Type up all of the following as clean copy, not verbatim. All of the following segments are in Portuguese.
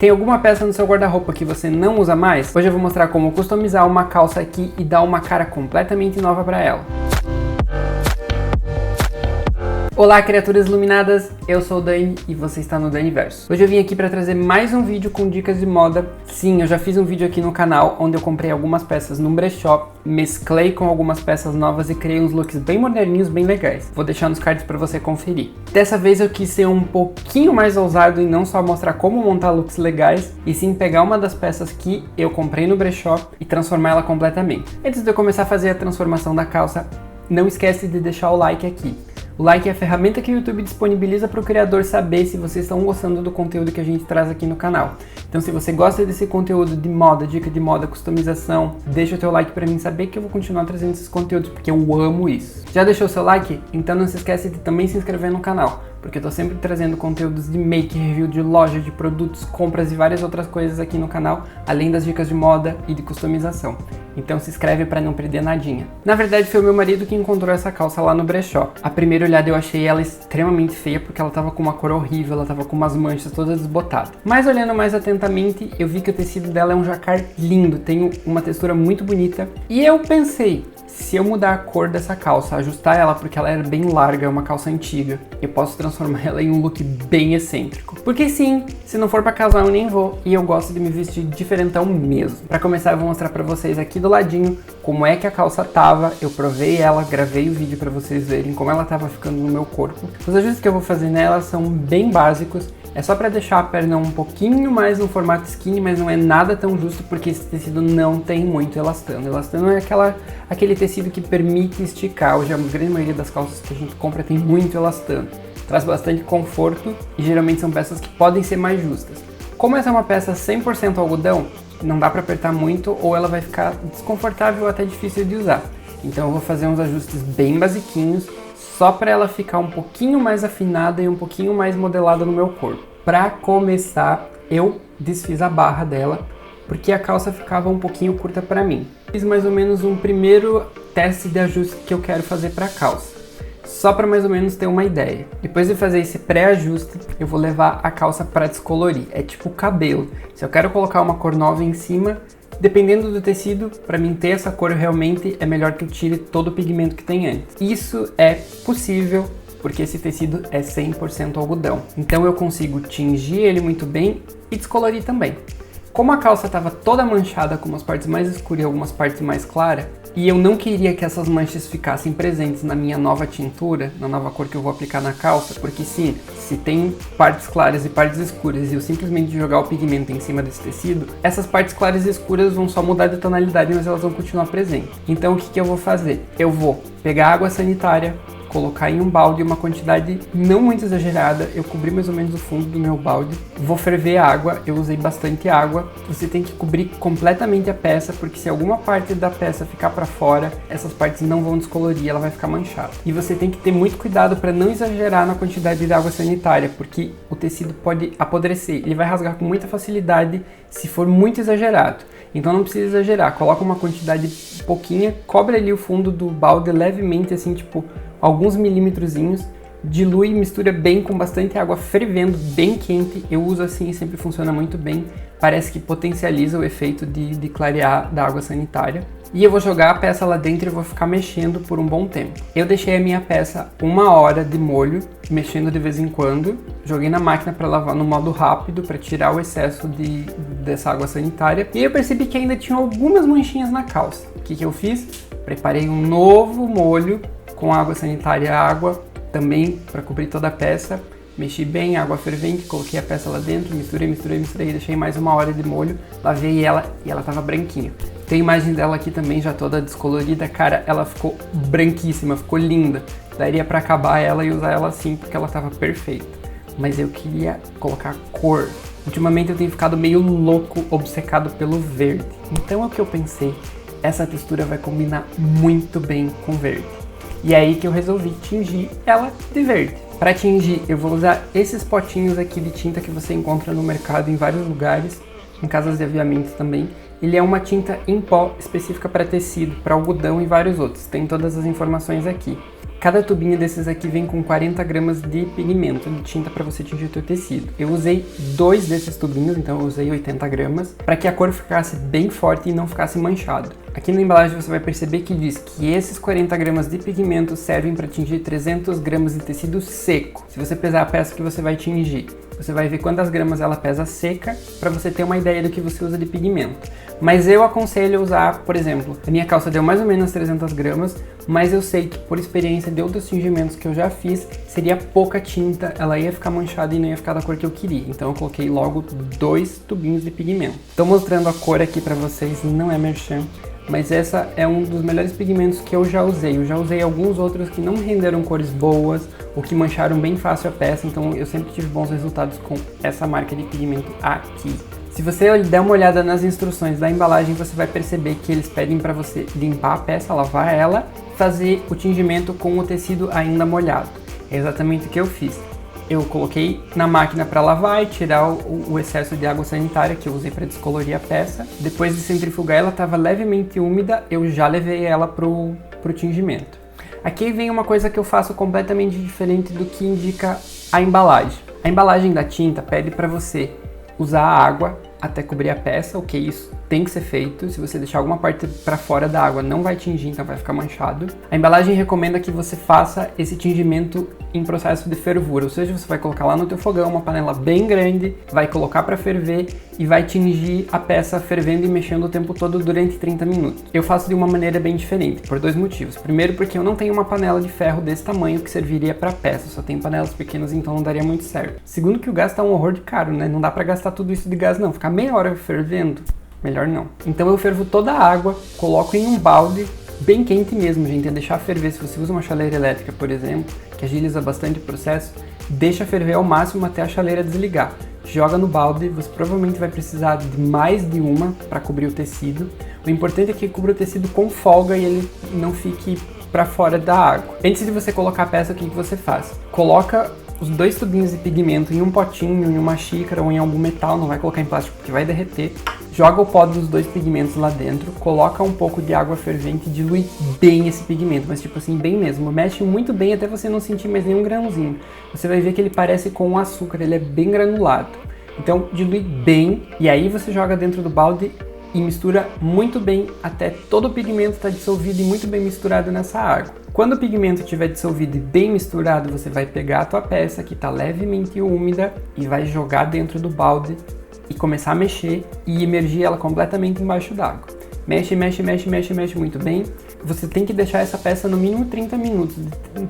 Tem alguma peça no seu guarda-roupa que você não usa mais? Hoje eu vou mostrar como customizar uma calça aqui e dar uma cara completamente nova para ela. Olá, criaturas iluminadas, eu sou o Dani e você está no Daniverso. Hoje eu vim aqui para trazer mais um vídeo com dicas de moda. Sim, eu já fiz um vídeo aqui no canal onde eu comprei algumas peças num brechó, mesclei com algumas peças novas e criei uns looks bem moderninhos, bem legais. Vou deixar nos cards para você conferir. Dessa vez eu quis ser um pouquinho mais ousado e não só mostrar como montar looks legais, e sim pegar uma das peças que eu comprei no brechó e transformar ela completamente. Antes de eu começar a fazer a transformação da calça, não esquece de deixar o like aqui. O like é a ferramenta que o YouTube disponibiliza para o criador saber se vocês estão gostando do conteúdo que a gente traz aqui no canal. Então, se você gosta desse conteúdo de moda, dica de moda, customização, deixa o teu like para mim saber que eu vou continuar trazendo esses conteúdos, porque eu amo isso. Já deixou o seu like? Então não se esquece de também se inscrever no canal, porque eu tô sempre trazendo conteúdos de make, review de loja, de produtos, compras e várias outras coisas aqui no canal, além das dicas de moda e de customização. Então se inscreve para não perder nadinha. Na verdade foi o meu marido que encontrou essa calça lá no brechó. A primeira olhada eu achei ela extremamente feia porque ela tava com uma cor horrível, ela tava com umas manchas todas desbotadas. Mas olhando mais atentamente, eu vi que o tecido dela é um jacquard lindo, tem uma textura muito bonita. E eu pensei, se eu mudar a cor dessa calça, ajustar ela porque ela era bem larga, é uma calça antiga, eu posso transformar ela em um look bem excêntrico. Porque sim, se não for pra casar eu nem vou, e eu gosto de me vestir diferentão mesmo. Pra começar eu vou mostrar pra vocês aqui do ladinho como é que a calça tava, eu provei ela, gravei o vídeo pra vocês verem como ela tava ficando no meu corpo. Os ajustes que eu vou fazer nela são bem básicos. É só para deixar a perna um pouquinho mais no formato skinny, mas não é nada tão justo porque esse tecido não tem muito elastano. Elastano é aquele tecido que permite esticar. Hoje a grande maioria das calças que a gente compra tem muito elastano. Traz bastante conforto e geralmente são peças que podem ser mais justas. Como essa é uma peça 100% algodão, não dá para apertar muito ou ela vai ficar desconfortável ou até difícil de usar. Então eu vou fazer uns ajustes bem basiquinhos, só para ela ficar um pouquinho mais afinada e um pouquinho mais modelada no meu corpo. Para começar, eu desfiz a barra dela, porque a calça ficava um pouquinho curta para mim. Fiz mais ou menos um primeiro teste de ajuste que eu quero fazer para a calça, só para mais ou menos ter uma ideia. Depois de fazer esse pré-ajuste, eu vou levar a calça para descolorir. É tipo cabelo. Se eu quero colocar uma cor nova em cima, dependendo do tecido, para mim ter essa cor realmente é melhor que eu tire todo o pigmento que tem antes. Isso é possível porque esse tecido é 100% algodão. Então eu consigo tingir ele muito bem e descolorir também. Como a calça estava toda manchada com umas partes mais escuras e algumas partes mais claras, e eu não queria que essas manchas ficassem presentes na minha nova tintura, na nova cor que eu vou aplicar na calça, porque sim, se tem partes claras e partes escuras e eu simplesmente jogar o pigmento em cima desse tecido, essas partes claras e escuras vão só mudar de tonalidade, mas elas vão continuar presentes. Então o que eu vou fazer? Eu vou pegar água sanitária, colocar em um balde uma quantidade não muito exagerada, eu cobri mais ou menos o fundo do meu balde, vou ferver a água, eu usei bastante água, você tem que cobrir completamente a peça, porque se alguma parte da peça ficar para fora, essas partes não vão descolorir, ela vai ficar manchada. E você tem que ter muito cuidado para não exagerar na quantidade de água sanitária, porque o tecido pode apodrecer, ele vai rasgar com muita facilidade se for muito exagerado. Então não precisa exagerar, coloca uma quantidade pouquinha, cobre ali o fundo do balde levemente, assim, tipo alguns milímetrozinhos, dilui e mistura bem com bastante água fervendo, bem quente. Eu uso assim e sempre funciona muito bem, parece que potencializa o efeito de clarear da água sanitária. E eu vou jogar a peça lá dentro e vou ficar mexendo por um bom tempo. Eu deixei a minha peça 1 hora de molho, mexendo de vez em quando. Joguei na máquina para lavar no modo rápido, para tirar o excesso dessa água sanitária. E eu percebi que ainda tinha algumas manchinhas na calça. O que eu fiz? Preparei um novo molho com água sanitária e água, também para cobrir toda a peça. Mexi bem, água fervente, coloquei a peça lá dentro, misturei, deixei mais 1 hora de molho, lavei ela e ela tava branquinha. Tem imagem dela aqui também, já toda descolorida, cara, ela ficou branquíssima, ficou linda. Daria para acabar ela e usar ela assim, porque ela tava perfeita. Mas eu queria colocar cor. Ultimamente eu tenho ficado meio louco, obcecado pelo verde. Então é o que eu pensei, essa textura vai combinar muito bem com verde. E é aí que eu resolvi tingir ela de verde. Para tingir, eu vou usar esses potinhos aqui de tinta que você encontra no mercado em vários lugares, em casas de aviamento também. Ele é uma tinta em pó específica para tecido, para algodão e vários outros. Tem todas as informações aqui. Cada tubinho desses aqui vem com 40 gramas de pigmento, de tinta para você tingir o teu tecido. Eu usei 2 desses tubinhos, então eu usei 80 gramas, para que a cor ficasse bem forte e não ficasse manchado. Aqui na embalagem você vai perceber que diz que esses 40 gramas de pigmento servem para tingir 300 gramas de tecido seco. Se você pesar a peça que você vai tingir, você vai ver quantas gramas ela pesa seca, para você ter uma ideia do que você usa de pigmento. Mas eu aconselho usar, por exemplo, a minha calça deu mais ou menos 300 gramas, mas eu sei que por experiência de outros tingimentos que eu já fiz, seria pouca tinta, ela ia ficar manchada e não ia ficar da cor que eu queria. Então eu coloquei logo 2 tubinhos de pigmento. Estou mostrando a cor aqui para vocês, não é merchan, mas essa é um dos melhores pigmentos que eu já usei. Eu já usei alguns outros que não renderam cores boas, ou que mancharam bem fácil a peça, então eu sempre tive bons resultados com essa marca de pigmento aqui. Se você der uma olhada nas instruções da embalagem, você vai perceber que eles pedem para você limpar a peça, lavar ela, fazer o tingimento com o tecido ainda molhado. É exatamente o que eu fiz. Eu coloquei na máquina para lavar e tirar o excesso de água sanitária que eu usei para descolorir a peça. Depois de centrifugar, ela estava levemente úmida, eu já levei ela pro tingimento. Aqui vem uma coisa que eu faço completamente diferente do que indica a embalagem. A embalagem da tinta pede para você usar a água até cobrir a peça, ok, isso tem que ser feito. Se você deixar alguma parte para fora da água, não vai tingir, então vai ficar manchado. A embalagem recomenda que você faça esse tingimento em processo de fervura, ou seja, você vai colocar lá no teu fogão uma panela bem grande, vai colocar para ferver e vai tingir a peça fervendo e mexendo o tempo todo durante 30 minutos. Eu faço de uma maneira bem diferente, por 2 motivos. Primeiro, porque eu não tenho uma panela de ferro desse tamanho que serviria para peça, eu só tenho panelas pequenas, então não daria muito certo. Segundo, que o gás tá um horror de caro, né? Não dá para gastar tudo isso de gás não, ficar meia hora fervendo, melhor não. Então eu fervo toda a água, coloco em um balde, bem quente mesmo, gente, é deixar ferver. Se você usa uma chaleira elétrica, por exemplo, que agiliza bastante o processo, deixa ferver ao máximo até a chaleira desligar. Joga no balde, você provavelmente vai precisar de mais de uma para cobrir o tecido. O importante é que cubra o tecido com folga e ele não fique para fora da água. Antes de você colocar a peça, o que você faz? Coloca os 2 tubinhos de pigmento em um potinho, em uma xícara ou em algum metal, não vai colocar em plástico porque vai derreter. Joga o pó dos 2 pigmentos lá dentro, coloca um pouco de água fervente e dilui bem esse pigmento, mas tipo assim, bem mesmo. Mexe muito bem até você não sentir mais nenhum grãozinho. Você vai ver que ele parece com o açúcar, ele é bem granulado. Então dilui bem e aí você joga dentro do balde e mistura muito bem até todo o pigmento estar dissolvido e muito bem misturado nessa água. Quando o pigmento estiver dissolvido e bem misturado, você vai pegar a tua peça que está levemente úmida e vai jogar dentro do balde e começar a mexer e imergir ela completamente embaixo d'água. Mexe, mexe, mexe, mexe, mexe muito bem. Você tem que deixar essa peça no mínimo 30 minutos,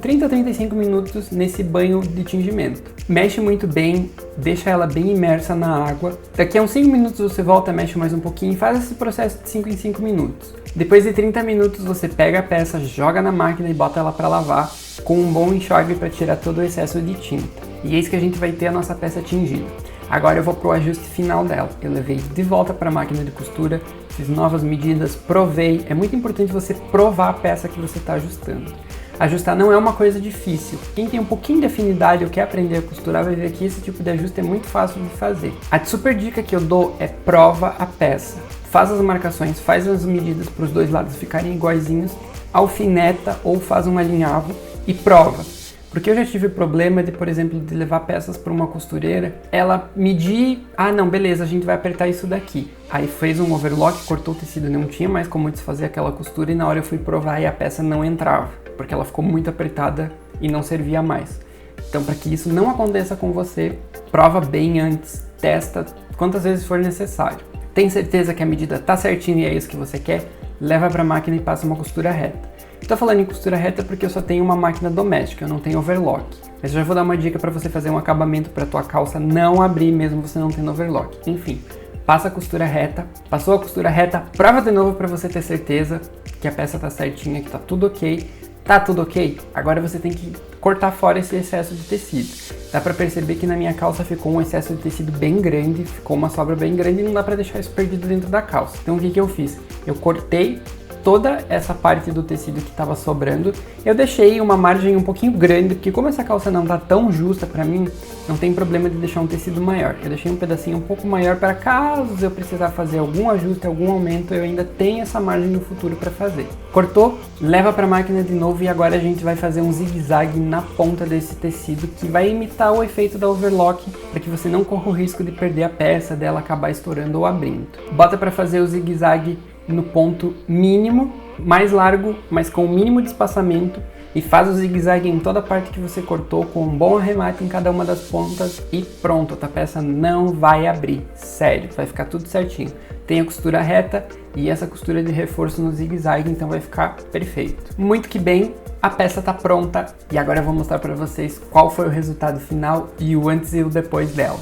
30 a 35 minutos nesse banho de tingimento. Mexe muito bem, deixa ela bem imersa na água. Daqui a uns 5 minutos você volta, mexe mais um pouquinho e faz esse processo de 5 em 5 minutos. Depois de 30 minutos você pega a peça, joga na máquina e bota ela para lavar com um bom enxágue para tirar todo o excesso de tinta. E é isso que a gente vai ter a nossa peça tingida. Agora eu vou pro ajuste final dela. Eu levei de volta para a máquina de costura, fiz novas medidas, provei. É muito importante você provar a peça que você está ajustando. Ajustar não é uma coisa difícil. Quem tem um pouquinho de afinidade ou quer aprender a costurar vai ver que esse tipo de ajuste é muito fácil de fazer. A super dica que eu dou é prova a peça. Faz as marcações, faz as medidas para os 2 lados ficarem iguaizinhos, alfineta ou faz um alinhavo e prova. Porque eu já tive problema de, por exemplo, de levar peças para uma costureira, ela medir, não, beleza, a gente vai apertar isso daqui. Aí fez um overlock, cortou o tecido, não tinha mais como desfazer aquela costura e na hora eu fui provar e a peça não entrava, porque ela ficou muito apertada e não servia mais. Então, para que isso não aconteça com você, prova bem antes, testa quantas vezes for necessário. Tem certeza que a medida tá certinha e é isso que você quer? Leva para a máquina e passa uma costura reta. Estou falando em costura reta porque eu só tenho uma máquina doméstica, eu não tenho overlock. Mas eu já vou dar uma dica para você fazer um acabamento para tua calça não abrir mesmo você não tendo overlock. Enfim, passa a costura reta, passou a costura reta, prova de novo para você ter certeza que a peça tá certinha, que tá tudo ok. Tá tudo ok? Agora você tem que cortar fora esse excesso de tecido. Dá para perceber que na minha calça ficou um excesso de tecido bem grande, ficou uma sobra bem grande e não dá para deixar isso perdido dentro da calça. Então o que eu fiz? Eu cortei toda essa parte do tecido que estava sobrando. Eu deixei uma margem um pouquinho grande, porque como essa calça não tá tão justa pra mim, não tem problema de deixar um tecido maior. Eu deixei um pedacinho um pouco maior para caso eu precisar fazer algum ajuste, algum aumento, eu ainda tenho essa margem no futuro para fazer. Cortou, leva para a máquina de novo e agora a gente vai fazer um zigue-zague na ponta desse tecido que vai imitar o efeito da overlock, para que você não corra o risco de perder a peça, dela acabar estourando ou abrindo. Bota para fazer o zigue-zague no ponto mínimo, mais largo, mas com o mínimo de espaçamento, e faz o zigue-zague em toda a parte que você cortou com um bom arremate em cada uma das pontas e pronto, a tua peça não vai abrir, sério, vai ficar tudo certinho. Tem a costura reta e essa costura de reforço no zigue-zague, então vai ficar perfeito. Muito que bem, a peça tá pronta e agora eu vou mostrar para vocês qual foi o resultado final e o antes e o depois dela.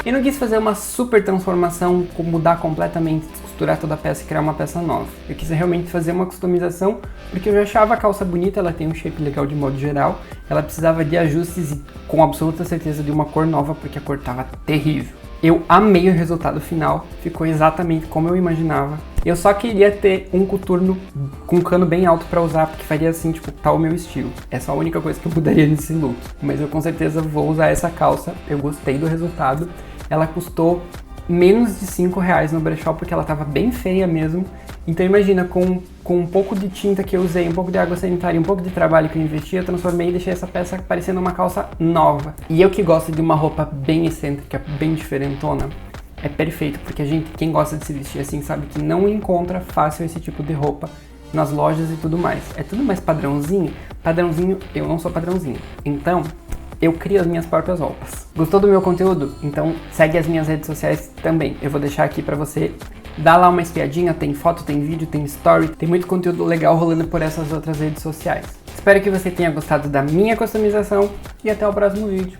Eu não quis fazer uma super transformação, mudar completamente, costurar toda a peça e criar uma peça nova. Eu quis realmente fazer uma customização, porque eu já achava a calça bonita, ela tem um shape legal de modo geral, ela precisava de ajustes e com absoluta certeza de uma cor nova, porque a cor tava terrível. Eu amei o resultado final, ficou exatamente como eu imaginava. Eu só queria ter um coturno com cano bem alto pra usar, porque faria assim, tipo, tá o meu estilo. Essa é a única coisa que eu mudaria nesse look. Mas eu com certeza vou usar essa calça, eu gostei do resultado. Ela custou menos de R$5 no brechó, porque ela tava bem feia mesmo. Então imagina, com um pouco de tinta que eu usei, um pouco de água sanitária e um pouco de trabalho que eu investi, eu transformei e deixei essa peça parecendo uma calça nova. E eu que gosto de uma roupa bem excêntrica, bem diferentona, é perfeito, porque quem gosta de se vestir assim sabe que não encontra fácil esse tipo de roupa nas lojas e tudo mais. É tudo mais padrãozinho. Padrãozinho, eu não sou padrãozinho. Então, eu crio as minhas próprias roupas. Gostou do meu conteúdo? Então segue as minhas redes sociais também. Eu vou deixar aqui pra você dar lá uma espiadinha, tem foto, tem vídeo, tem story, tem muito conteúdo legal rolando por essas outras redes sociais. Espero que você tenha gostado da minha customização e até o próximo vídeo.